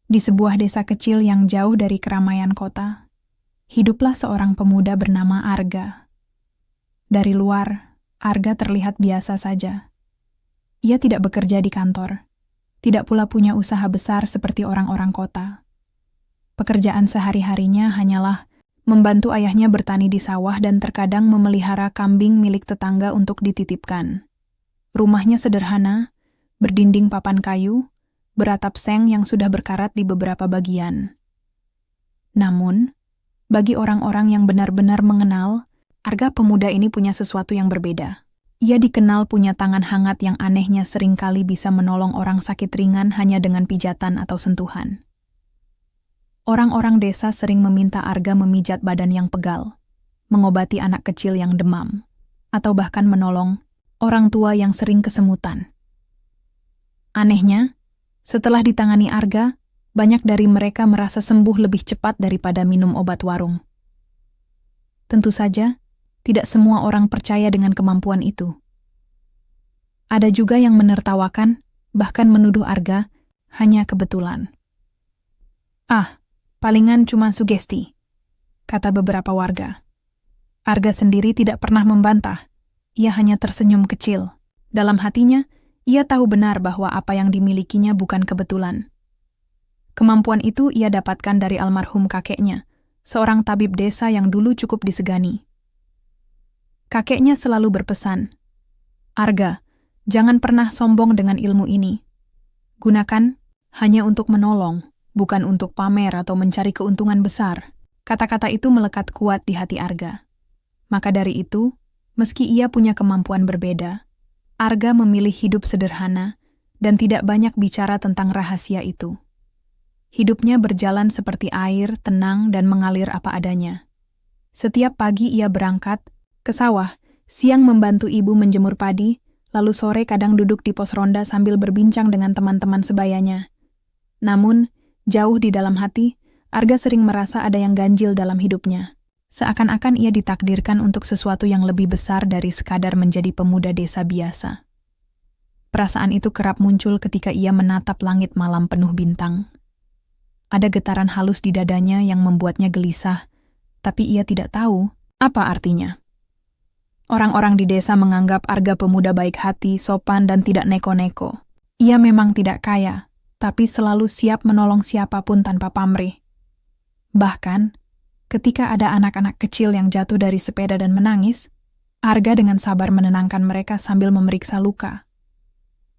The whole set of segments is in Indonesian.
Di sebuah desa kecil yang jauh dari keramaian kota, hiduplah seorang pemuda bernama Arga. Dari luar, Arga terlihat biasa saja. Ia tidak bekerja di kantor, tidak pula punya usaha besar seperti orang-orang kota. Pekerjaan sehari-harinya hanyalah membantu ayahnya bertani di sawah dan terkadang memelihara kambing milik tetangga untuk dititipkan. Rumahnya sederhana, berdinding papan kayu, beratap seng yang sudah berkarat di beberapa bagian. Namun, bagi orang-orang yang benar-benar mengenal, Arga pemuda ini punya sesuatu yang berbeda. Ia dikenal punya tangan hangat yang anehnya seringkali bisa menolong orang sakit ringan hanya dengan pijatan atau sentuhan. Orang-orang desa sering meminta Arga memijat badan yang pegal, mengobati anak kecil yang demam, atau bahkan menolong orang tua yang sering kesemutan. Anehnya, setelah ditangani Arga, banyak dari mereka merasa sembuh lebih cepat daripada minum obat warung. Tentu saja, tidak semua orang percaya dengan kemampuan itu. Ada juga yang menertawakan, bahkan menuduh Arga hanya kebetulan. "Ah, palingan cuma sugesti," kata beberapa warga. Arga sendiri tidak pernah membantah. Ia hanya tersenyum kecil. Dalam hatinya, ia tahu benar bahwa apa yang dimilikinya bukan kebetulan. Kemampuan itu ia dapatkan dari almarhum kakeknya, seorang tabib desa yang dulu cukup disegani. Kakeknya selalu berpesan, "Arga, jangan pernah sombong dengan ilmu ini. Gunakan hanya untuk menolong, bukan untuk pamer atau mencari keuntungan besar." Kata-kata itu melekat kuat di hati Arga. Maka dari itu, meski ia punya kemampuan berbeda, Arga memilih hidup sederhana dan tidak banyak bicara tentang rahasia itu. Hidupnya berjalan seperti air, tenang dan mengalir apa adanya. Setiap pagi ia berangkat ke sawah, siang membantu ibu menjemur padi, lalu sore kadang duduk di pos ronda sambil berbincang dengan teman-teman sebayanya. Namun, jauh di dalam hati, Arga sering merasa ada yang ganjil dalam hidupnya. Seakan-akan ia ditakdirkan untuk sesuatu yang lebih besar dari sekadar menjadi pemuda desa biasa. Perasaan itu kerap muncul ketika ia menatap langit malam penuh bintang. Ada getaran halus di dadanya yang membuatnya gelisah, tapi ia tidak tahu apa artinya. Orang-orang di desa menganggap Arga pemuda baik hati, sopan, dan tidak neko-neko. Ia memang tidak kaya, tapi selalu siap menolong siapapun tanpa pamrih. Bahkan, ketika ada anak-anak kecil yang jatuh dari sepeda dan menangis, Arga dengan sabar menenangkan mereka sambil memeriksa luka.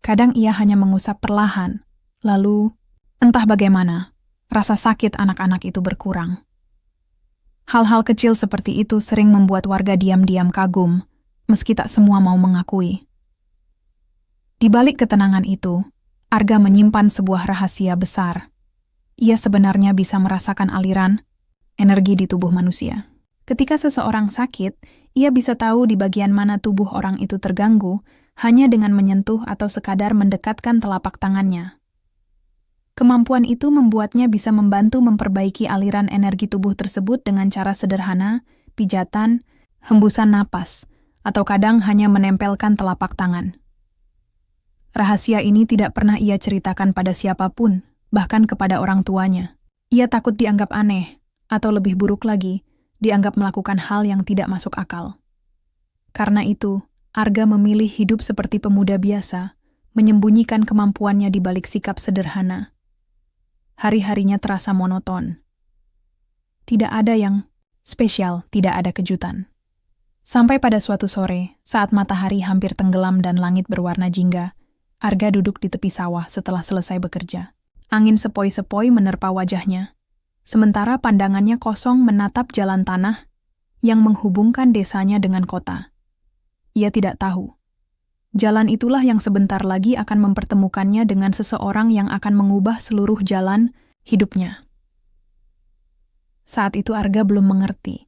Kadang ia hanya mengusap perlahan, lalu, entah bagaimana, rasa sakit anak-anak itu berkurang. Hal-hal kecil seperti itu sering membuat warga diam-diam kagum, meski tak semua mau mengakui. Di balik ketenangan itu, Arga menyimpan sebuah rahasia besar. Ia sebenarnya bisa merasakan aliran energi di tubuh manusia. Ketika seseorang sakit, ia bisa tahu di bagian mana tubuh orang itu terganggu hanya dengan menyentuh atau sekadar mendekatkan telapak tangannya. Kemampuan itu membuatnya bisa membantu memperbaiki aliran energi tubuh tersebut dengan cara sederhana, pijatan, hembusan napas, atau kadang hanya menempelkan telapak tangan. Rahasia ini tidak pernah ia ceritakan pada siapapun, bahkan kepada orang tuanya. Ia takut dianggap aneh, atau lebih buruk lagi, dianggap melakukan hal yang tidak masuk akal. Karena itu, Arga memilih hidup seperti pemuda biasa, menyembunyikan kemampuannya di balik sikap sederhana. Hari-harinya terasa monoton. Tidak ada yang spesial, tidak ada kejutan. Sampai pada suatu sore, saat matahari hampir tenggelam dan langit berwarna jingga, Arga duduk di tepi sawah setelah selesai bekerja. Angin sepoi-sepoi menerpa wajahnya, sementara pandangannya kosong menatap jalan tanah yang menghubungkan desanya dengan kota. Ia tidak tahu. Jalan itulah yang sebentar lagi akan mempertemukannya dengan seseorang yang akan mengubah seluruh jalan hidupnya. Saat itu Arga belum mengerti.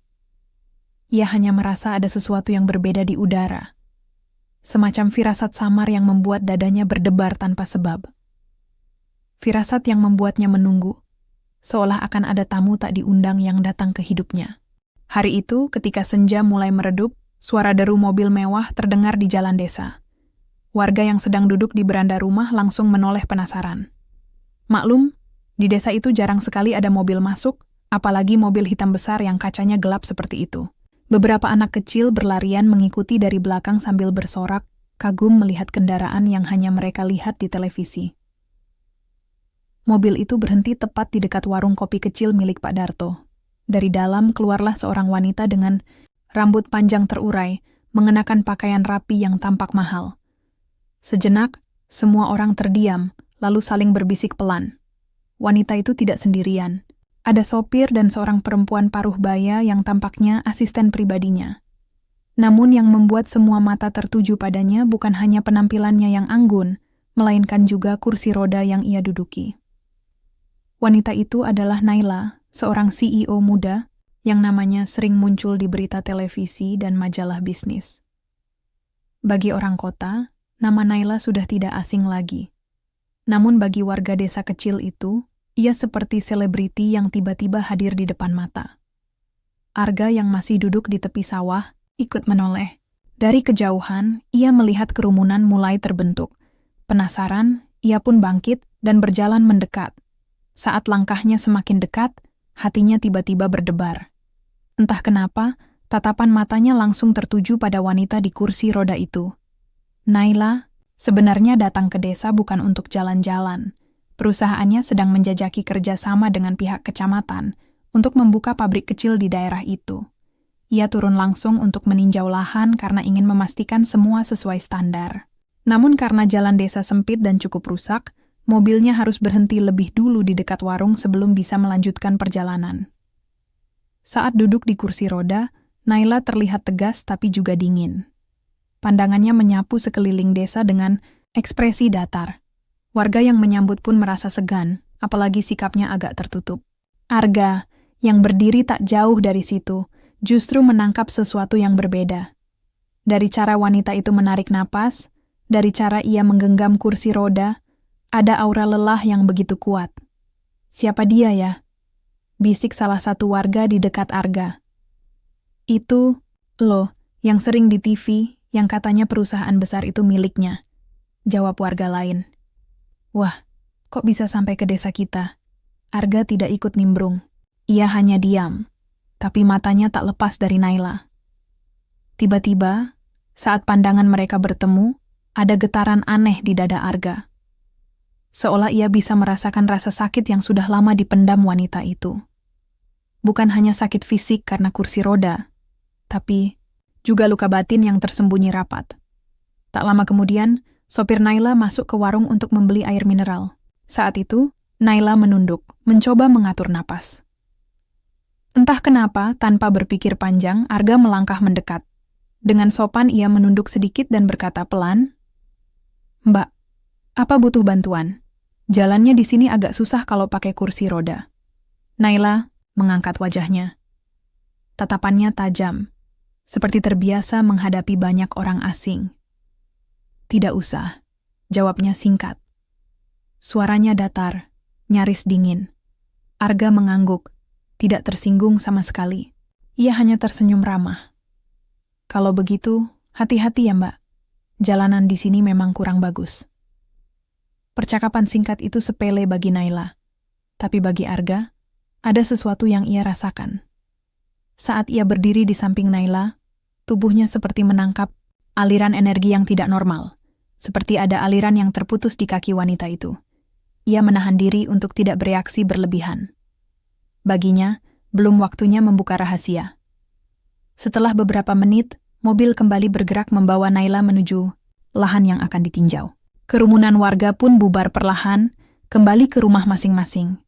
Ia hanya merasa ada sesuatu yang berbeda di udara. Semacam firasat samar yang membuat dadanya berdebar tanpa sebab. Firasat yang membuatnya menunggu, seolah akan ada tamu tak diundang yang datang ke hidupnya. Hari itu, ketika senja mulai meredup, suara deru mobil mewah terdengar di jalan desa. Warga yang sedang duduk di beranda rumah langsung menoleh penasaran. Maklum, Di desa itu jarang sekali ada mobil masuk, apalagi mobil hitam besar yang kacanya gelap seperti itu. Beberapa anak kecil berlarian mengikuti dari belakang sambil bersorak, kagum melihat kendaraan yang hanya mereka lihat di televisi. Mobil itu berhenti tepat di dekat warung kopi kecil milik Pak Darto. Dari dalam keluarlah seorang wanita dengan rambut panjang terurai, mengenakan pakaian rapi yang tampak mahal. Sejenak, semua orang terdiam, lalu saling berbisik pelan. Wanita itu tidak sendirian. Ada sopir dan seorang perempuan paruh baya yang tampaknya asisten pribadinya. Namun yang membuat semua mata tertuju padanya bukan hanya penampilannya yang anggun, melainkan juga kursi roda yang ia duduki. Wanita itu adalah Naila, seorang CEO muda yang namanya sering muncul di berita televisi dan majalah bisnis. Bagi orang kota, nama Naila sudah tidak asing lagi. Namun bagi warga desa kecil itu, ia seperti selebriti yang tiba-tiba hadir di depan mata. Arga yang masih duduk di tepi sawah ikut menoleh. Dari kejauhan, ia melihat kerumunan mulai terbentuk. Penasaran, ia pun bangkit dan berjalan mendekat. Saat langkahnya semakin dekat, hatinya tiba-tiba berdebar. Entah kenapa, tatapan matanya langsung tertuju pada wanita di kursi roda itu. Naila sebenarnya datang ke desa bukan untuk jalan-jalan. Perusahaannya sedang menjajaki kerjasama dengan pihak kecamatan untuk membuka pabrik kecil di daerah itu. Ia turun langsung untuk meninjau lahan karena ingin memastikan semua sesuai standar. Namun karena jalan desa sempit dan cukup rusak, mobilnya harus berhenti lebih dulu di dekat warung sebelum bisa melanjutkan perjalanan. Saat duduk di kursi roda, Naila terlihat tegas tapi juga dingin. Pandangannya menyapu sekeliling desa dengan ekspresi datar. Warga yang menyambut pun merasa segan, apalagi sikapnya agak tertutup. Arga, yang berdiri tak jauh dari situ, justru menangkap sesuatu yang berbeda. Dari cara wanita itu menarik napas, dari cara ia menggenggam kursi roda, ada aura lelah yang begitu kuat. Siapa dia ya? Bisik salah satu warga di dekat Arga. Itu, loh, yang sering di TV, yang katanya perusahaan besar itu miliknya. Jawab warga lain. Wah, kok bisa sampai ke desa kita? Arga tidak ikut nimbrung. Ia hanya diam, tapi matanya tak lepas dari Naila. Tiba-tiba, saat pandangan mereka bertemu, ada getaran aneh di dada Arga. Seolah ia bisa merasakan rasa sakit yang sudah lama dipendam wanita itu. Bukan hanya sakit fisik karena kursi roda, tapi juga luka batin yang tersembunyi rapat. Tak lama kemudian, sopir Naila masuk ke warung untuk membeli air mineral. Saat itu, Naila menunduk, mencoba mengatur napas. Entah kenapa, tanpa berpikir panjang, Arga melangkah mendekat. Dengan sopan ia menunduk sedikit dan berkata pelan, "Mbak, apa butuh bantuan? Jalannya di sini agak susah kalau pakai kursi roda." Naila mengangkat wajahnya. Tatapannya tajam, seperti terbiasa menghadapi banyak orang asing. "Tidak usah," jawabnya singkat. Suaranya datar, nyaris dingin. Arga mengangguk, tidak tersinggung sama sekali. Ia hanya tersenyum ramah. "Kalau begitu, hati-hati ya Mbak. Jalanan di sini memang kurang bagus." Percakapan singkat itu sepele bagi Naila. Tapi bagi Arga, ada sesuatu yang ia rasakan. Saat ia berdiri di samping Naila, tubuhnya seperti menangkap aliran energi yang tidak normal. Seperti ada aliran yang terputus di kaki wanita itu. Ia menahan diri untuk tidak bereaksi berlebihan. Baginya, belum waktunya membuka rahasia. Setelah beberapa menit, mobil kembali bergerak membawa Naila menuju lahan yang akan ditinjau. Kerumunan warga pun bubar perlahan, kembali ke rumah masing-masing.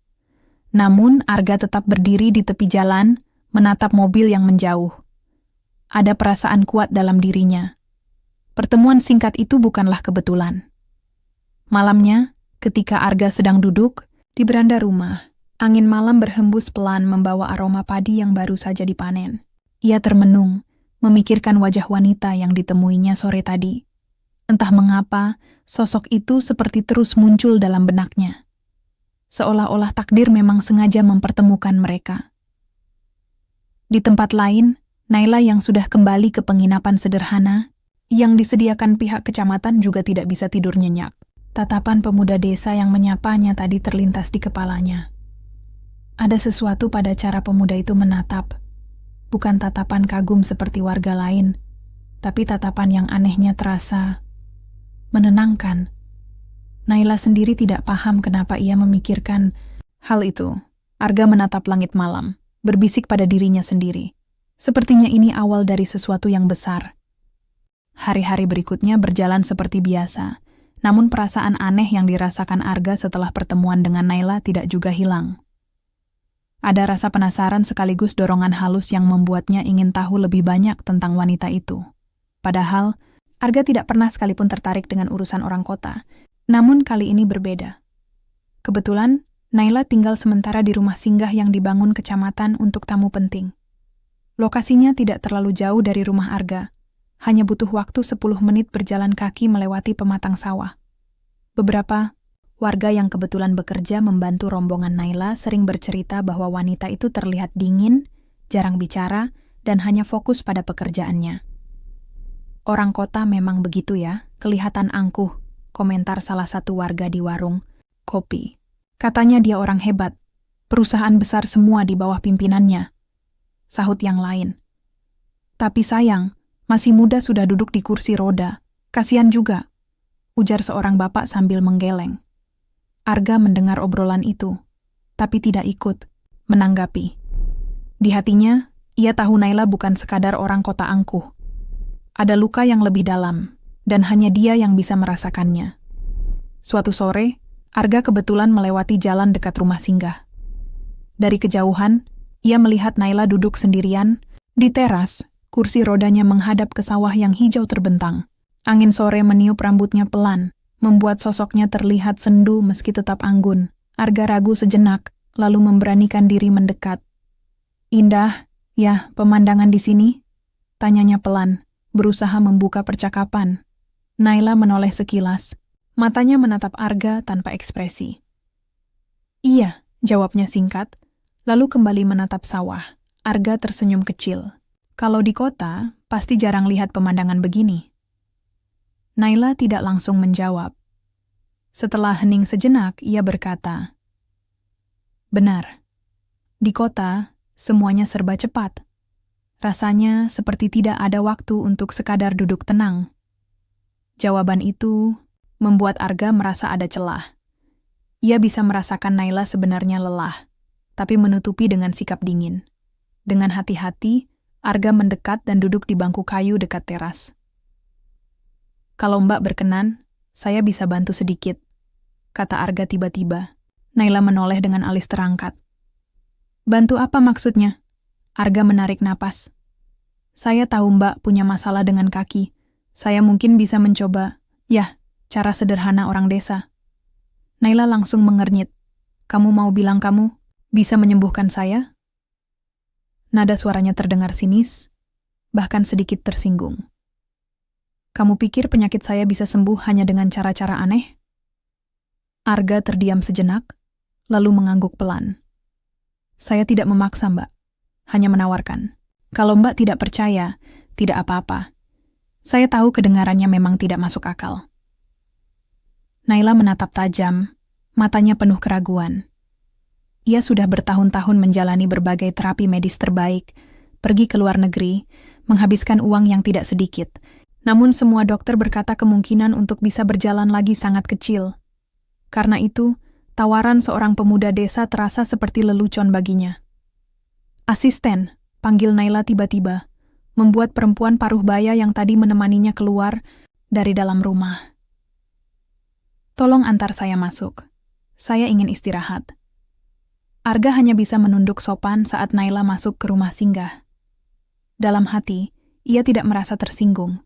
Namun, Arga tetap berdiri di tepi jalan, menatap mobil yang menjauh. Ada perasaan kuat dalam dirinya. Pertemuan singkat itu bukanlah kebetulan. Malamnya, ketika Arga sedang duduk di beranda rumah, angin malam berhembus pelan membawa aroma padi yang baru saja dipanen. Ia termenung, memikirkan wajah wanita yang ditemuinya sore tadi. Entah mengapa, sosok itu seperti terus muncul dalam benaknya. Seolah-olah takdir memang sengaja mempertemukan mereka. Di tempat lain, Naila yang sudah kembali ke penginapan sederhana, yang disediakan pihak kecamatan juga tidak bisa tidur nyenyak. Tatapan pemuda desa yang menyapanya tadi terlintas di kepalanya. Ada sesuatu pada cara pemuda itu menatap. Bukan tatapan kagum seperti warga lain, tapi tatapan yang anehnya terasa menenangkan. Naila sendiri tidak paham kenapa ia memikirkan hal itu. Arga menatap langit malam, berbisik pada dirinya sendiri. Sepertinya ini awal dari sesuatu yang besar. Hari-hari berikutnya berjalan seperti biasa, namun perasaan aneh yang dirasakan Arga setelah pertemuan dengan Naila tidak juga hilang. Ada rasa penasaran sekaligus dorongan halus yang membuatnya ingin tahu lebih banyak tentang wanita itu. Padahal, Arga tidak pernah sekalipun tertarik dengan urusan orang kota, namun kali ini berbeda. Kebetulan, Naila tinggal sementara di rumah singgah yang dibangun kecamatan untuk tamu penting. Lokasinya tidak terlalu jauh dari rumah Arga, hanya butuh waktu 10 menit berjalan kaki melewati pematang sawah. Beberapa warga yang kebetulan bekerja membantu rombongan Naila sering bercerita bahwa wanita itu terlihat dingin, jarang bicara, dan hanya fokus pada pekerjaannya. Orang kota memang begitu ya, kelihatan angkuh, komentar salah satu warga di warung kopi. Katanya dia orang hebat, perusahaan besar semua di bawah pimpinannya. Sahut yang lain. Tapi sayang, masih muda sudah duduk di kursi roda, kasihan juga, ujar seorang bapak sambil menggeleng. Arga mendengar obrolan itu, tapi tidak ikut menanggapi. Di hatinya, ia tahu Naila bukan sekadar orang kota angkuh. Ada luka yang lebih dalam, dan hanya dia yang bisa merasakannya. Suatu sore, Arga kebetulan melewati jalan dekat rumah singgah. Dari kejauhan, ia melihat Naila duduk sendirian di teras, kursi rodanya menghadap ke sawah yang hijau terbentang. Angin sore meniup rambutnya pelan, membuat sosoknya terlihat sendu meski tetap anggun. Arga ragu sejenak, lalu memberanikan diri mendekat. "Indah, ya, pemandangan di sini?" tanyanya pelan, berusaha membuka percakapan. Naila menoleh sekilas, matanya menatap Arga tanpa ekspresi. "Iya," jawabnya singkat, lalu kembali menatap sawah. Arga tersenyum kecil. Kalau di kota, pasti jarang lihat pemandangan begini. Naila tidak langsung menjawab. Setelah hening sejenak, ia berkata, "Benar, di kota semuanya serba cepat. Rasanya seperti tidak ada waktu untuk sekadar duduk tenang." Jawaban itu membuat Arga merasa ada celah. Ia bisa merasakan Naila sebenarnya lelah, tapi menutupi dengan sikap dingin. Dengan hati-hati, Arga mendekat dan duduk di bangku kayu dekat teras. "Kalau Mbak berkenan, saya bisa bantu sedikit," kata Arga tiba-tiba. Naila menoleh dengan alis terangkat. "Bantu apa maksudnya?" Arga menarik napas. "Saya tahu Mbak punya masalah dengan kaki. Saya mungkin bisa mencoba, cara sederhana orang desa." Naila langsung mengernyit. "Kamu mau bilang kamu bisa menyembuhkan saya?" Nada suaranya terdengar sinis, bahkan sedikit tersinggung. "Kamu pikir penyakit saya bisa sembuh hanya dengan cara-cara aneh?" Arga terdiam sejenak, lalu mengangguk pelan. "Saya tidak memaksa, Mbak. Hanya menawarkan. Kalau Mbak tidak percaya, tidak apa-apa. Saya tahu kedengarannya memang tidak masuk akal." Naila menatap tajam, matanya penuh keraguan. Ia sudah bertahun-tahun menjalani berbagai terapi medis terbaik, pergi ke luar negeri, menghabiskan uang yang tidak sedikit. Namun semua dokter berkata kemungkinan untuk bisa berjalan lagi sangat kecil. Karena itu, tawaran seorang pemuda desa terasa seperti lelucon baginya. "Asisten," panggil Naila tiba-tiba, membuat perempuan paruh baya yang tadi menemaninya keluar dari dalam rumah. "Tolong antar saya masuk. Saya ingin istirahat." Arga hanya bisa menunduk sopan saat Naila masuk ke rumah singgah. Dalam hati, ia tidak merasa tersinggung.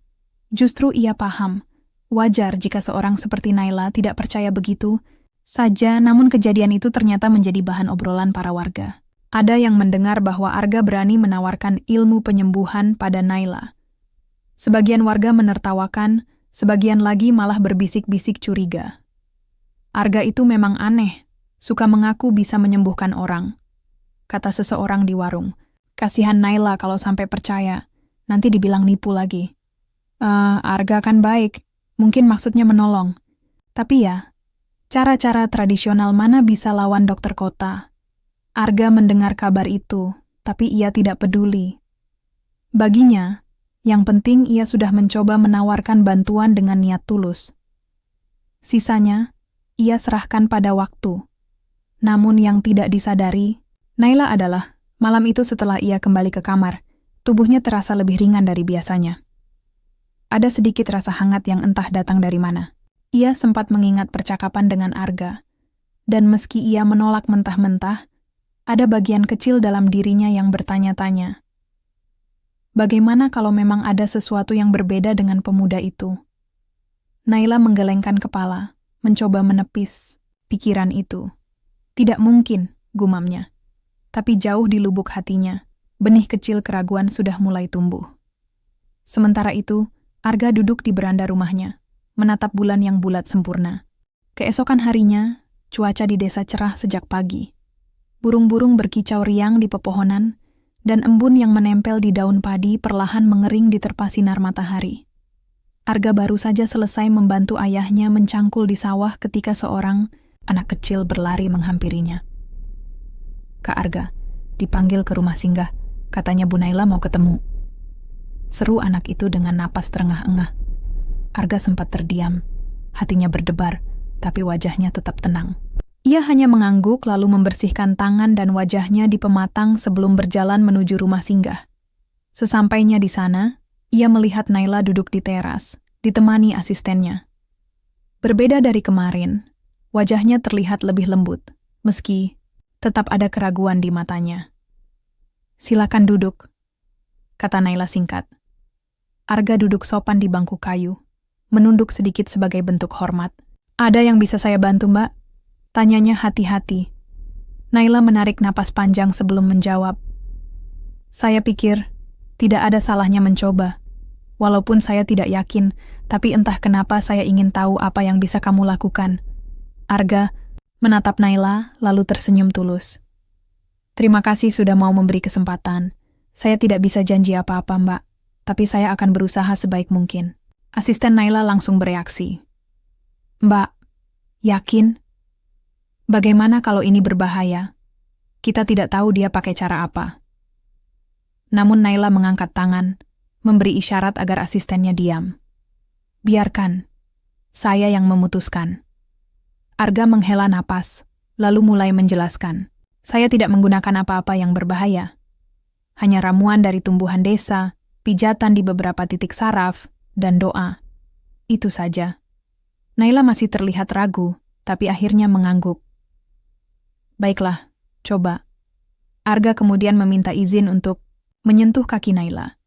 Justru ia paham, wajar jika seorang seperti Naila tidak percaya begitu saja, namun kejadian itu ternyata menjadi bahan obrolan para warga. Ada yang mendengar bahwa Arga berani menawarkan ilmu penyembuhan pada Naila. Sebagian warga menertawakan, sebagian lagi malah berbisik-bisik curiga. Arga itu memang aneh, suka mengaku bisa menyembuhkan orang, kata seseorang di warung. Kasihan Naila kalau sampai percaya, nanti dibilang nipu lagi. Arga kan baik, mungkin maksudnya menolong. Tapi ya, cara-cara tradisional mana bisa lawan dokter kota? Arga mendengar kabar itu, tapi ia tidak peduli. Baginya, yang penting ia sudah mencoba menawarkan bantuan dengan niat tulus. Sisanya, ia serahkan pada waktu. Namun yang tidak disadari, Naila adalah, malam itu setelah ia kembali ke kamar, tubuhnya terasa lebih ringan dari biasanya. Ada sedikit rasa hangat yang entah datang dari mana. Ia sempat mengingat percakapan dengan Arga, dan meski ia menolak mentah-mentah, ada bagian kecil dalam dirinya yang bertanya-tanya. Bagaimana kalau memang ada sesuatu yang berbeda dengan pemuda itu? Naila menggelengkan kepala, mencoba menepis pikiran itu. Tidak mungkin, gumamnya. Tapi jauh di lubuk hatinya, benih kecil keraguan sudah mulai tumbuh. Sementara itu, Arga duduk di beranda rumahnya, menatap bulan yang bulat sempurna. Keesokan harinya, cuaca di desa cerah sejak pagi. Burung-burung berkicau riang di pepohonan, dan embun yang menempel di daun padi perlahan mengering di terpa sinar matahari. Arga baru saja selesai membantu ayahnya mencangkul di sawah ketika seorang anak kecil berlari menghampirinya. "Kak Arga, dipanggil ke rumah singgah, katanya Bu Naila mau ketemu." Seru anak itu dengan napas terengah-engah. Arga sempat terdiam, hatinya berdebar, tapi wajahnya tetap tenang. Ia hanya mengangguk lalu membersihkan tangan dan wajahnya di pematang sebelum berjalan menuju rumah singgah. Sesampainya di sana, ia melihat Naila duduk di teras, ditemani asistennya. Berbeda dari kemarin, wajahnya terlihat lebih lembut, meski tetap ada keraguan di matanya. "Silakan duduk," kata Naila singkat. Arga duduk sopan di bangku kayu, menunduk sedikit sebagai bentuk hormat. "Ada yang bisa saya bantu, Mbak?" tanyanya hati-hati. Naila menarik napas panjang sebelum menjawab. "Saya pikir tidak ada salahnya mencoba. Walaupun saya tidak yakin, tapi entah kenapa saya ingin tahu apa yang bisa kamu lakukan." Arga menatap Naila lalu tersenyum tulus. "Terima kasih sudah mau memberi kesempatan. Saya tidak bisa janji apa-apa, Mbak, tapi saya akan berusaha sebaik mungkin." Asisten Naila langsung bereaksi. "Mbak, yakin? Bagaimana kalau ini berbahaya? Kita tidak tahu dia pakai cara apa." Namun Naila mengangkat tangan, memberi isyarat agar asistennya diam. "Biarkan, saya yang memutuskan." Arga menghela napas, lalu mulai menjelaskan. "Saya tidak menggunakan apa-apa yang berbahaya. Hanya ramuan dari tumbuhan desa, pijatan di beberapa titik saraf, dan doa. Itu saja." Naila masih terlihat ragu, tapi akhirnya mengangguk. "Baiklah, coba." Arga kemudian meminta izin untuk menyentuh kaki Naila.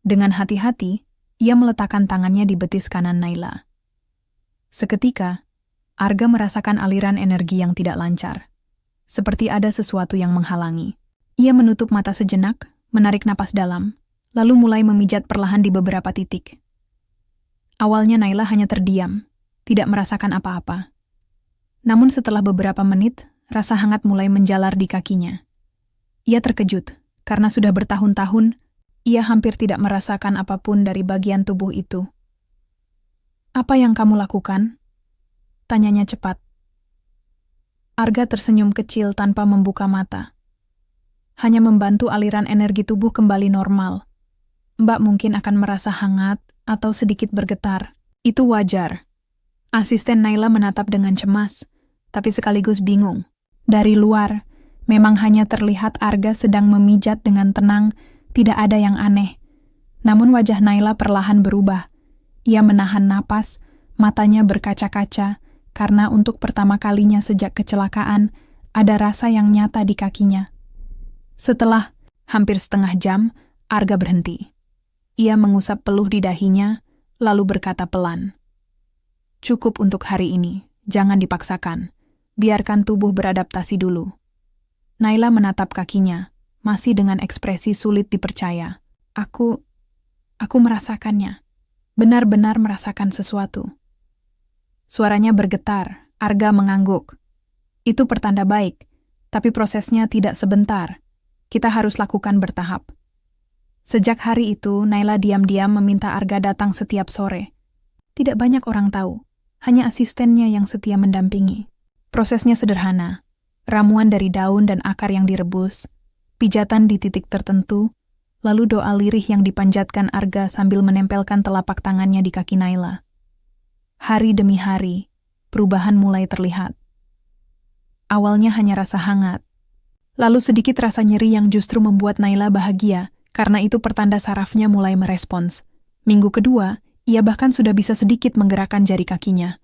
Dengan hati-hati, ia meletakkan tangannya di betis kanan Naila. Seketika, Arga merasakan aliran energi yang tidak lancar, seperti ada sesuatu yang menghalangi. Ia menutup mata sejenak, menarik napas dalam, lalu mulai memijat perlahan di beberapa titik. Awalnya Naila hanya terdiam, tidak merasakan apa-apa. Namun setelah beberapa menit, rasa hangat mulai menjalar di kakinya. Ia terkejut, karena sudah bertahun-tahun, ia hampir tidak merasakan apapun dari bagian tubuh itu. "Apa yang kamu lakukan?" tanyanya cepat. Arga tersenyum kecil tanpa membuka mata. "Hanya membantu aliran energi tubuh kembali normal. Mbak mungkin akan merasa hangat atau sedikit bergetar. Itu wajar." Asisten Naila menatap dengan cemas, tapi sekaligus bingung. Dari luar, memang hanya terlihat Arga sedang memijat dengan tenang, tidak ada yang aneh. Namun wajah Naila perlahan berubah. Ia menahan napas, matanya berkaca-kaca, karena untuk pertama kalinya sejak kecelakaan, ada rasa yang nyata di kakinya. Setelah hampir setengah jam, Arga berhenti. Ia mengusap peluh di dahinya, lalu berkata pelan, "Cukup untuk hari ini, jangan dipaksakan. Biarkan tubuh beradaptasi dulu." Naila menatap kakinya, masih dengan ekspresi sulit dipercaya. Aku merasakannya. Benar-benar merasakan sesuatu." Suaranya bergetar, Arga mengangguk. "Itu pertanda baik, tapi prosesnya tidak sebentar. Kita harus lakukan bertahap." Sejak hari itu, Naila diam-diam meminta Arga datang setiap sore. Tidak banyak orang tahu, hanya asistennya yang setia mendampingi. Prosesnya sederhana. ramuan dari daun dan akar yang direbus, pijatan di titik tertentu, lalu doa lirih yang dipanjatkan Arga sambil menempelkan telapak tangannya di kaki Naila. Hari demi hari, perubahan mulai terlihat. Awalnya hanya rasa hangat, lalu sedikit rasa nyeri yang justru membuat Naila bahagia, karena itu pertanda sarafnya mulai merespons. Minggu kedua, ia bahkan sudah bisa sedikit menggerakkan jari kakinya.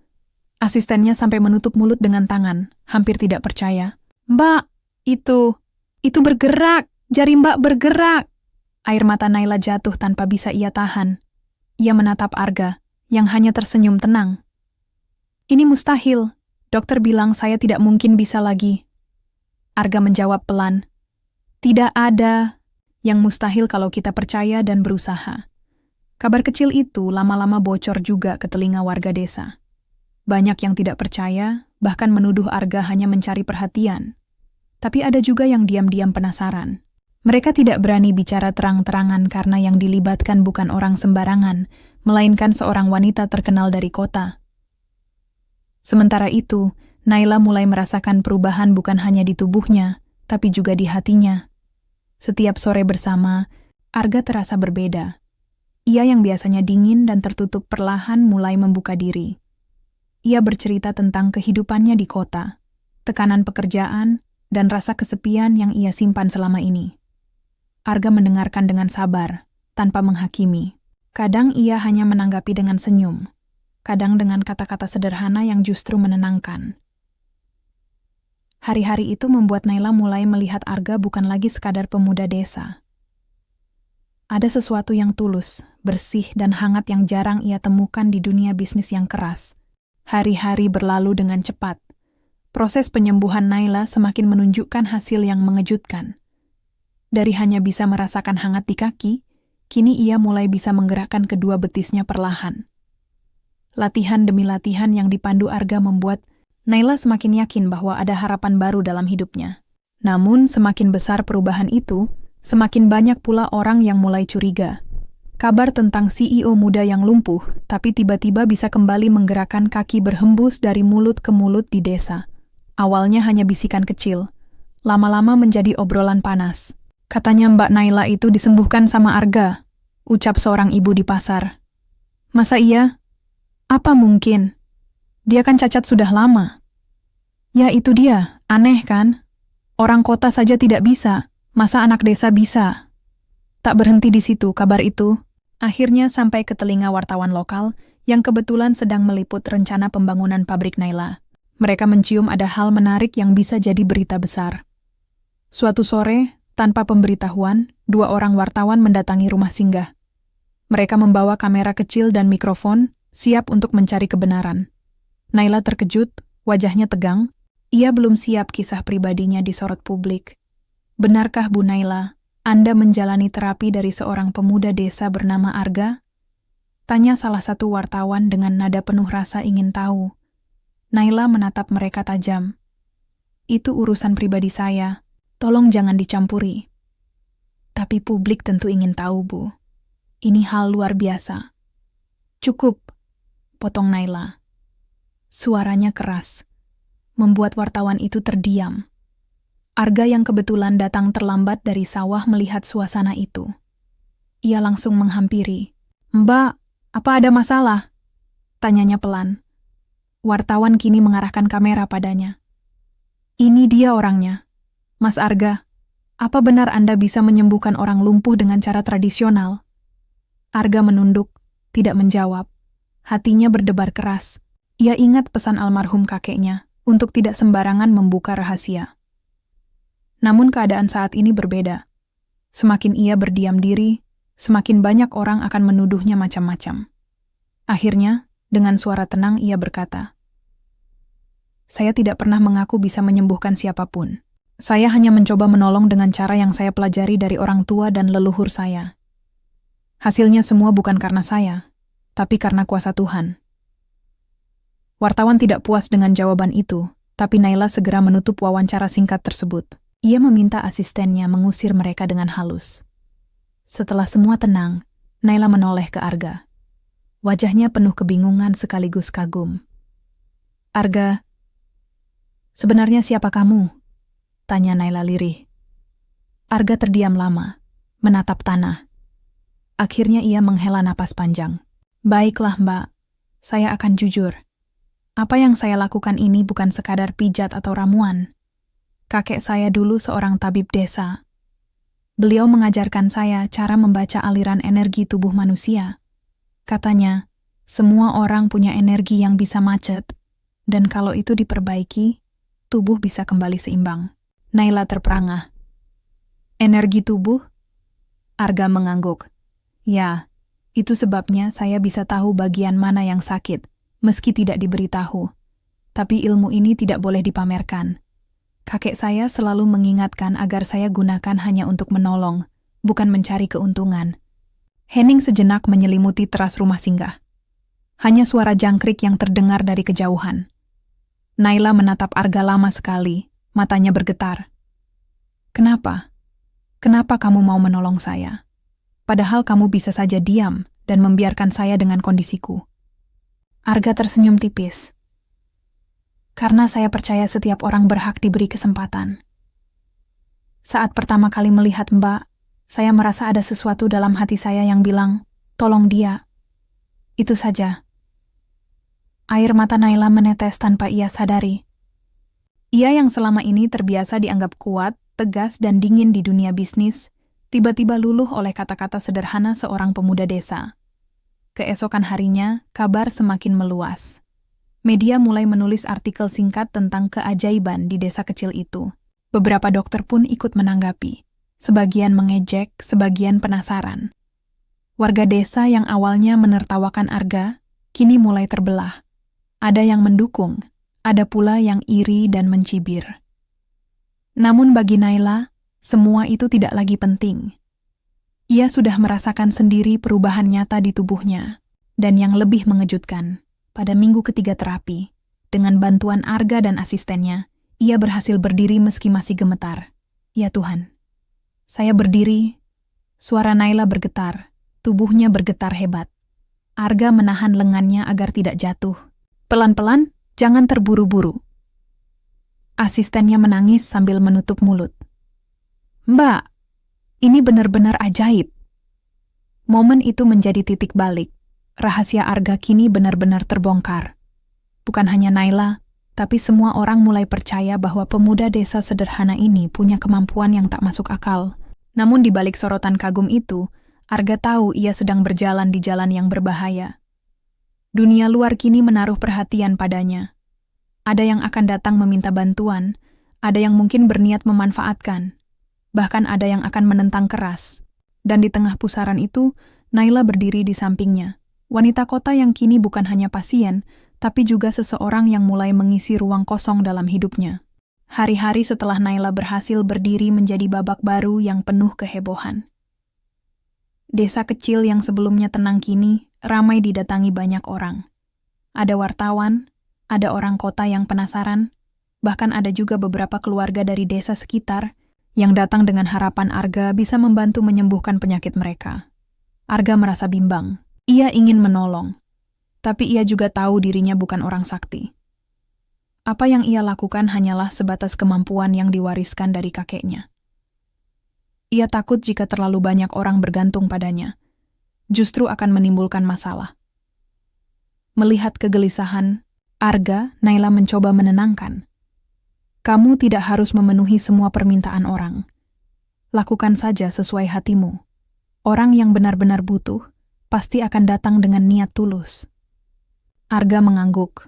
Asistennya sampai menutup mulut dengan tangan, hampir tidak percaya. "Mbak, itu bergerak, jari Mbak bergerak." Air mata Naila jatuh tanpa bisa ia tahan. Ia menatap Arga, yang hanya tersenyum tenang. "Ini mustahil, dokter bilang saya tidak mungkin bisa lagi." Arga menjawab pelan, "Tidak ada yang mustahil kalau kita percaya dan berusaha." Kabar kecil itu lama-lama bocor juga ke telinga warga desa. Banyak yang tidak percaya, bahkan menuduh Arga hanya mencari perhatian. Tapi ada juga yang diam-diam penasaran. Mereka tidak berani bicara terang-terangan karena yang dilibatkan bukan orang sembarangan, melainkan seorang wanita terkenal dari kota. Sementara itu, Naila mulai merasakan perubahan bukan hanya di tubuhnya, tapi juga di hatinya. Setiap sore bersama, Arga terasa berbeda. Ia yang biasanya dingin dan tertutup perlahan mulai membuka diri. Ia bercerita tentang kehidupannya di kota, tekanan pekerjaan, dan rasa kesepian yang ia simpan selama ini. Arga mendengarkan dengan sabar, tanpa menghakimi. Kadang ia hanya menanggapi dengan senyum, kadang dengan kata-kata sederhana yang justru menenangkan. Hari-hari itu membuat Naila mulai melihat Arga bukan lagi sekadar pemuda desa. Ada sesuatu yang tulus, bersih, dan hangat yang jarang ia temukan di dunia bisnis yang keras. Hari-hari berlalu dengan cepat. Proses penyembuhan Naila semakin menunjukkan hasil yang mengejutkan. Dari hanya bisa merasakan hangat di kaki, kini ia mulai bisa menggerakkan kedua betisnya perlahan. Latihan demi latihan yang dipandu Arga membuat Naila semakin yakin bahwa ada harapan baru dalam hidupnya. Namun, semakin besar perubahan itu, semakin banyak pula orang yang mulai curiga. Kabar tentang CEO muda yang lumpuh, tapi tiba-tiba bisa kembali menggerakkan kaki berhembus dari mulut ke mulut di desa. Awalnya hanya bisikan kecil, lama-lama menjadi obrolan panas. "Katanya Mbak Naila itu disembuhkan sama Arga," ucap seorang ibu di pasar. "Masa iya? Apa mungkin? Dia kan cacat sudah lama." "Ya itu dia, aneh kan? Orang kota saja tidak bisa, masa anak desa bisa?" Tak berhenti di situ kabar itu. Akhirnya sampai ke telinga wartawan lokal yang kebetulan sedang meliput rencana pembangunan pabrik Naila. Mereka mencium ada hal menarik yang bisa jadi berita besar. Suatu sore, tanpa pemberitahuan, 2 orang wartawan mendatangi rumah singgah. Mereka membawa kamera kecil dan mikrofon, siap untuk mencari kebenaran. Naila terkejut, wajahnya tegang. Ia belum siap kisah pribadinya disorot publik. "Benarkah Bu Naila, Anda menjalani terapi dari seorang pemuda desa bernama Arga?" Tanya salah satu wartawan dengan nada penuh rasa ingin tahu. Naila menatap mereka tajam. "Itu urusan pribadi saya, tolong jangan dicampuri." "Tapi publik tentu ingin tahu, Bu. Ini hal luar biasa." "Cukup," potong Naila. Suaranya keras, membuat wartawan itu terdiam. Arga yang kebetulan datang terlambat dari sawah melihat suasana itu. Ia langsung menghampiri. "Mbak, apa ada masalah?" tanyanya pelan. Wartawan kini mengarahkan kamera padanya. "Ini dia orangnya. Mas Arga, apa benar Anda bisa menyembuhkan orang lumpuh dengan cara tradisional?" Arga menunduk, tidak menjawab. Hatinya berdebar keras. Ia ingat pesan almarhum kakeknya untuk tidak sembarangan membuka rahasia. Namun keadaan saat ini berbeda. Semakin ia berdiam diri, semakin banyak orang akan menuduhnya macam-macam. Akhirnya, dengan suara tenang ia berkata, "Saya tidak pernah mengaku bisa menyembuhkan siapapun. Saya hanya mencoba menolong dengan cara yang saya pelajari dari orang tua dan leluhur saya. Hasilnya semua bukan karena saya, tapi karena kuasa Tuhan." Wartawan tidak puas dengan jawaban itu, tapi Naila segera menutup wawancara singkat tersebut. Ia meminta asistennya mengusir mereka dengan halus. Setelah semua tenang, Naila menoleh ke Arga. Wajahnya penuh kebingungan sekaligus kagum. "Arga, sebenarnya siapa kamu?" Tanya Naila lirih. Arga terdiam lama, menatap tanah. Akhirnya ia menghela napas panjang. Baiklah Mbak, saya akan jujur. Apa yang saya lakukan ini bukan sekadar pijat atau ramuan. Kakek saya dulu seorang tabib desa. Beliau mengajarkan saya cara membaca aliran energi tubuh manusia. Katanya, semua orang punya energi yang bisa macet, dan kalau itu diperbaiki, tubuh bisa kembali seimbang. Naila terperangah. Energi tubuh? Arga mengangguk. Ya, itu sebabnya saya bisa tahu bagian mana yang sakit, meski tidak diberitahu. Tapi ilmu ini tidak boleh dipamerkan. Kakek saya selalu mengingatkan agar saya gunakan hanya untuk menolong, bukan mencari keuntungan. Hening sejenak menyelimuti teras rumah singgah. Hanya suara jangkrik yang terdengar dari kejauhan. Naila menatap Arga lama sekali, matanya bergetar. Kenapa? Kenapa kamu mau menolong saya? Padahal kamu bisa saja diam dan membiarkan saya dengan kondisiku. Arga tersenyum tipis. Karena saya percaya setiap orang berhak diberi kesempatan. Saat pertama kali melihat Mbak, saya merasa ada sesuatu dalam hati saya yang bilang, tolong dia. Itu saja. Air mata Naila menetes tanpa ia sadari. Ia yang selama ini terbiasa dianggap kuat, tegas, dan dingin di dunia bisnis, tiba-tiba luluh oleh kata-kata sederhana seorang pemuda desa. Keesokan harinya, kabar semakin meluas. Media mulai menulis artikel singkat tentang keajaiban di desa kecil itu. Beberapa dokter pun ikut menanggapi. Sebagian mengejek, sebagian penasaran. Warga desa yang awalnya menertawakan Arga, kini mulai terbelah. Ada yang mendukung, ada pula yang iri dan mencibir. Namun bagi Naila, semua itu tidak lagi penting. Ia sudah merasakan sendiri perubahan nyata di tubuhnya. Dan yang lebih mengejutkan, pada minggu ketiga terapi, dengan bantuan Arga dan asistennya, ia berhasil berdiri meski masih gemetar. Ya Tuhan. Saya berdiri, suara Naila bergetar, tubuhnya bergetar hebat. Arga menahan lengannya agar tidak jatuh. Pelan-pelan, jangan terburu-buru. Asistennya menangis sambil menutup mulut. Mbak, ini benar-benar ajaib. Momen itu menjadi titik balik. Rahasia Arga kini benar-benar terbongkar. Bukan hanya Naila, tapi semua orang mulai percaya bahwa pemuda desa sederhana ini punya kemampuan yang tak masuk akal. Namun di balik sorotan kagum itu, Arga tahu ia sedang berjalan di jalan yang berbahaya. Dunia luar kini menaruh perhatian padanya. Ada yang akan datang meminta bantuan, ada yang mungkin berniat memanfaatkan. Bahkan ada yang akan menentang keras. Dan di tengah pusaran itu, Naila berdiri di sampingnya. Wanita kota yang kini bukan hanya pasien, tapi juga seseorang yang mulai mengisi ruang kosong dalam hidupnya. Hari-hari setelah Naila berhasil berdiri menjadi babak baru yang penuh kehebohan. Desa kecil yang sebelumnya tenang kini, ramai didatangi banyak orang. Ada wartawan, ada orang kota yang penasaran, bahkan ada juga beberapa keluarga dari desa sekitar yang datang dengan harapan Arga bisa membantu menyembuhkan penyakit mereka. Arga merasa bimbang. Ia ingin menolong, tapi ia juga tahu dirinya bukan orang sakti. Apa yang ia lakukan hanyalah sebatas kemampuan yang diwariskan dari kakeknya. Ia takut jika terlalu banyak orang bergantung padanya, justru akan menimbulkan masalah. Melihat kegelisahan, Arga, Naila mencoba menenangkan. Kamu tidak harus memenuhi semua permintaan orang. Lakukan saja sesuai hatimu. Orang yang benar-benar butuh, pasti akan datang dengan niat tulus. Arga mengangguk.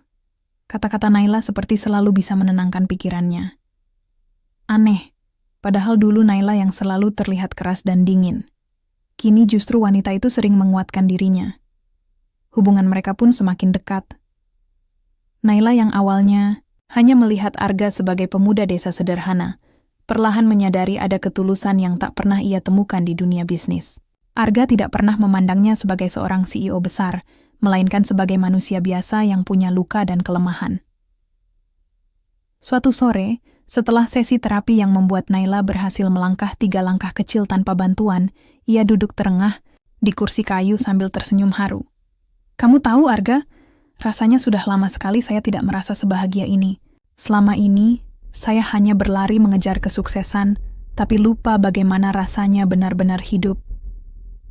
Kata-kata Naila seperti selalu bisa menenangkan pikirannya. Aneh, padahal dulu Naila yang selalu terlihat keras dan dingin. Kini justru wanita itu sering menguatkan dirinya. Hubungan mereka pun semakin dekat. Naila yang awalnya hanya melihat Arga sebagai pemuda desa sederhana, perlahan menyadari ada ketulusan yang tak pernah ia temukan di dunia bisnis. Arga tidak pernah memandangnya sebagai seorang CEO besar, melainkan sebagai manusia biasa yang punya luka dan kelemahan. Suatu sore, setelah sesi terapi yang membuat Naila berhasil melangkah 3 langkah kecil tanpa bantuan, ia duduk terengah di kursi kayu sambil tersenyum haru. Kamu tahu, Arga? Rasanya sudah lama sekali saya tidak merasa sebahagia ini. Selama ini, saya hanya berlari mengejar kesuksesan, tapi lupa bagaimana rasanya benar-benar hidup.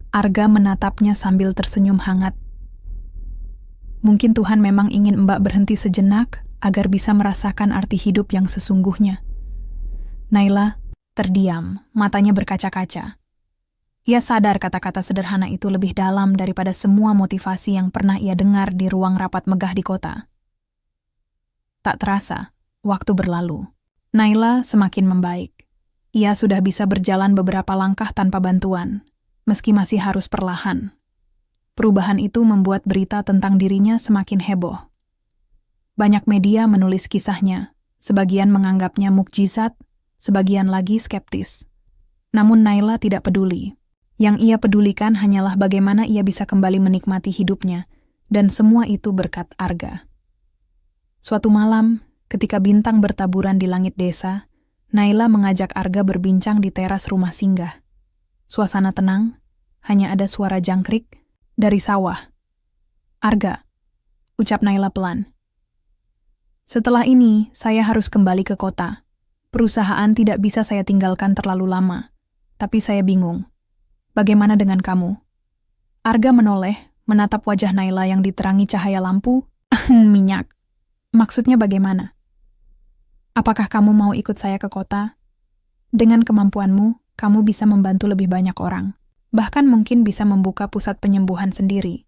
Arga menatapnya sambil tersenyum hangat. Mungkin Tuhan memang ingin Mbak berhenti sejenak agar bisa merasakan arti hidup yang sesungguhnya. Naila terdiam, matanya berkaca-kaca. Ia sadar kata-kata sederhana itu lebih dalam daripada semua motivasi yang pernah ia dengar di ruang rapat megah di kota. Tak terasa, waktu berlalu. Naila semakin membaik. Ia sudah bisa berjalan beberapa langkah tanpa bantuan, meski masih harus perlahan. Perubahan itu membuat berita tentang dirinya semakin heboh. Banyak media menulis kisahnya, sebagian menganggapnya mukjizat, sebagian lagi skeptis. Namun Naila tidak peduli. Yang ia pedulikan hanyalah bagaimana ia bisa kembali menikmati hidupnya, dan semua itu berkat Arga. Suatu malam, ketika bintang bertaburan di langit desa, Naila mengajak Arga berbincang di teras rumah singgah. Suasana tenang, hanya ada suara jangkrik dari sawah. "Arga," ucap Naila pelan. "Setelah ini, saya harus kembali ke kota. Perusahaan tidak bisa saya tinggalkan terlalu lama, tapi saya bingung. Bagaimana dengan kamu?" Arga menoleh, menatap wajah Naila yang diterangi cahaya lampu. "Minyak. Maksudnya bagaimana? Apakah kamu mau ikut saya ke kota? Dengan kemampuanmu, kamu bisa membantu lebih banyak orang. Bahkan mungkin bisa membuka pusat penyembuhan sendiri."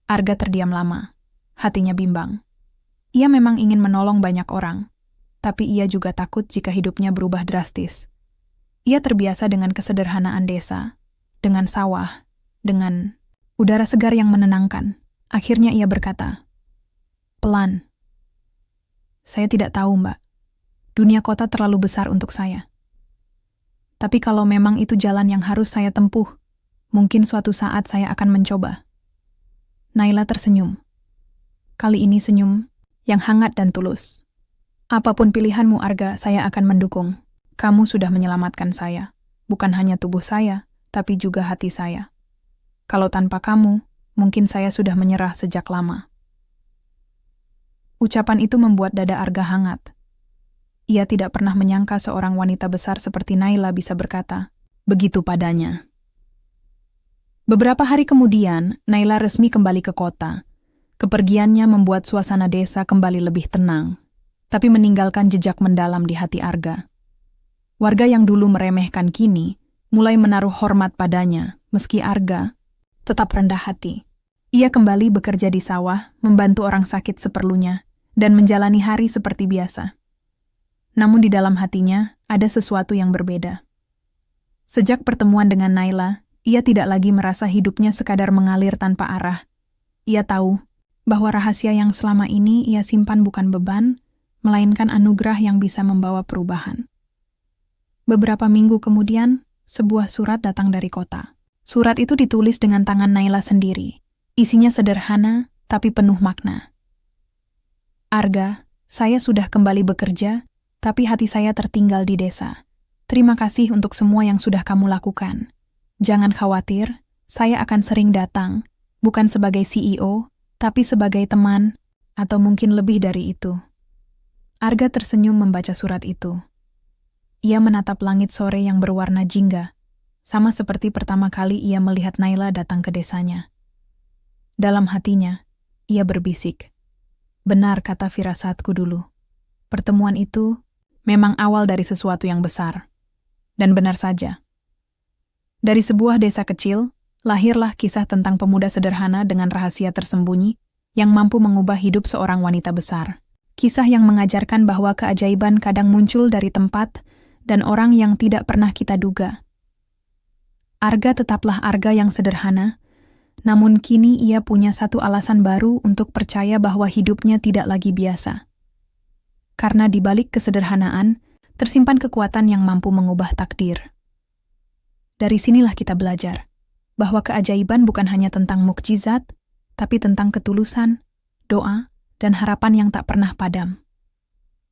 Arga terdiam lama. Hatinya bimbang. Ia memang ingin menolong banyak orang, tapi ia juga takut jika hidupnya berubah drastis. Ia terbiasa dengan kesederhanaan desa, dengan sawah, dengan udara segar yang menenangkan. Akhirnya ia berkata, pelan, "Saya tidak tahu, Mbak. Dunia kota terlalu besar untuk saya. Tapi kalau memang itu jalan yang harus saya tempuh, mungkin suatu saat saya akan mencoba." Naila tersenyum. Kali ini senyum yang hangat dan tulus. "Apapun pilihanmu, Arga, saya akan mendukung. Kamu sudah menyelamatkan saya. Bukan hanya tubuh saya, tapi juga hati saya. Kalau tanpa kamu, mungkin saya sudah menyerah sejak lama." Ucapan itu membuat dada Arga hangat. Ia tidak pernah menyangka seorang wanita besar seperti Naila bisa berkata begitu padanya. Beberapa hari kemudian, Naila resmi kembali ke kota. Kepergiannya membuat suasana desa kembali lebih tenang, tapi meninggalkan jejak mendalam di hati Arga. Warga yang dulu meremehkan kini mulai menaruh hormat padanya, meski Arga tetap rendah hati. Ia kembali bekerja di sawah, membantu orang sakit seperlunya, dan menjalani hari seperti biasa. Namun di dalam hatinya ada sesuatu yang berbeda. Sejak pertemuan dengan Naila, ia tidak lagi merasa hidupnya sekadar mengalir tanpa arah. Ia tahu bahwa rahasia yang selama ini ia simpan bukan beban, melainkan anugerah yang bisa membawa perubahan. Beberapa minggu kemudian, sebuah surat datang dari kota. Surat itu ditulis dengan tangan Naila sendiri. Isinya sederhana, tapi penuh makna. "Arga, saya sudah kembali bekerja, tapi hati saya tertinggal di desa. Terima kasih untuk semua yang sudah kamu lakukan. Jangan khawatir, saya akan sering datang, bukan sebagai CEO, tapi sebagai teman, atau mungkin lebih dari itu." Arga tersenyum membaca surat itu. Ia menatap langit sore yang berwarna jingga, sama seperti pertama kali ia melihat Naila datang ke desanya. Dalam hatinya, ia berbisik, "Benar kata firasatku dulu. Pertemuan itu memang awal dari sesuatu yang besar." Dan benar saja. Dari sebuah desa kecil, lahirlah kisah tentang pemuda sederhana dengan rahasia tersembunyi yang mampu mengubah hidup seorang wanita besar. Kisah yang mengajarkan bahwa keajaiban kadang muncul dari tempat dan orang yang tidak pernah kita duga. Arga tetaplah Arga yang sederhana, namun kini ia punya satu alasan baru untuk percaya bahwa hidupnya tidak lagi biasa. Karena di balik kesederhanaan, tersimpan kekuatan yang mampu mengubah takdir. Dari sinilah kita belajar bahwa keajaiban bukan hanya tentang mukjizat, tapi tentang ketulusan, doa, dan harapan yang tak pernah padam.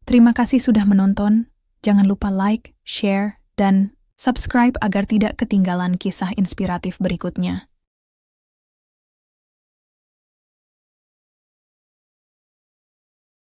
Terima kasih sudah menonton. Jangan lupa like, share, dan subscribe agar tidak ketinggalan kisah inspiratif berikutnya.